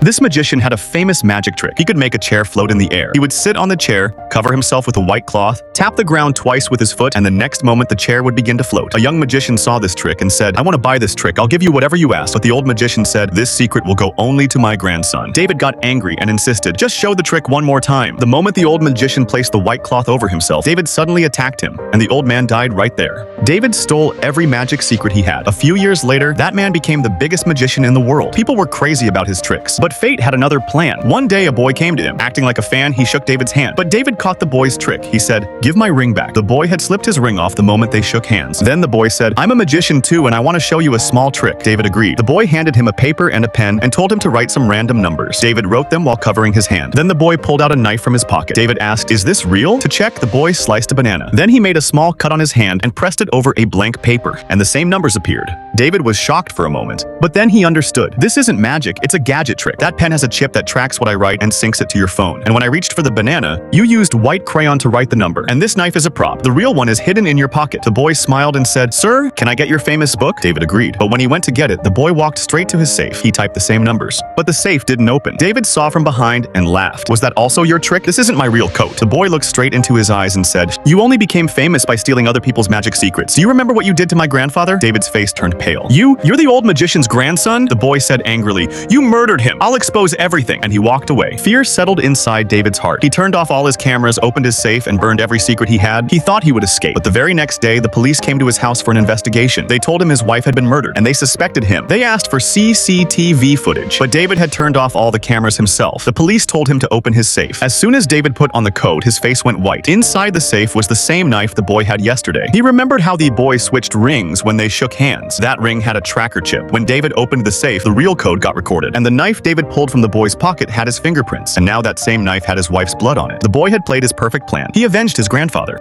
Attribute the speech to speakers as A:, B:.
A: This magician had a famous magic trick. He could make a chair float in the air. He would sit on the chair, cover himself with a white cloth, tap the ground twice with his foot, and the next moment the chair would begin to float. A young magician saw this trick and said, "I want to buy this trick. I'll give you whatever you ask." But the old magician said, "This secret will go only to my grandson." David got angry and insisted, "Just show the trick one more time." The moment the old magician placed the white cloth over himself, David suddenly attacked him, and the old man died right there. David stole every magic secret he had. A few years later, that man became the biggest magician in the world. People were crazy about his tricks, but fate had another plan. One day, a boy came to him. Acting like a fan, he shook David's hand. But David caught the boy's trick. He said, "Give my ring back." The boy had slipped his ring off the moment they shook hands. Then the boy said, "I'm a magician too, and I want to show you a small trick." David agreed. The boy handed him a paper and a pen and told him to write some random numbers. David wrote them while covering his hand. Then the boy pulled out a knife from his pocket. David asked, "Is this real?" To check, the boy sliced a banana. Then he made a small cut on his hand and pressed it over a blank paper, and the same numbers appeared. David was shocked for a moment, but then he understood. This isn't magic, it's a gadget trick. That pen has a chip that tracks what I write and syncs it to your phone. And when I reached for the banana, you used white crayon to write the number. And this knife is a prop. The real one is hidden in your pocket. The boy smiled and said, "Sir, can I get your famous book?" David agreed. But when he went to get it, the boy walked straight to his safe. He typed the same numbers, but the safe didn't open. David saw from behind and laughed. "Was that also your trick? This isn't my real coat." The boy looked straight into his eyes and said, "You only became famous by stealing other people's magic secrets. Do you remember what you did to my grandfather?" David's face turned pale. You're the old magician's grandson?" The boy said angrily. "You murdered him. I'll expose everything." And he walked away. Fear settled inside David's heart. He turned off all his cameras, opened his safe, and burned every secret he had. He thought he would escape. But the very next day, the police came to his house for an investigation. They told him his wife had been murdered, and they suspected him. They asked for CCTV footage, but David had turned off all the cameras himself. The police told him to open his safe. As soon as David put on the code, his face went white. Inside the safe was the same knife the boy had yesterday. He remembered how the boy switched rings when they shook hands. That ring had a tracker chip. When David opened the safe, the real code got recorded, and the knife David pulled from the boy's pocket had his fingerprints, and now that same knife had his wife's blood on it. The boy had played his perfect plan. He avenged his grandfather.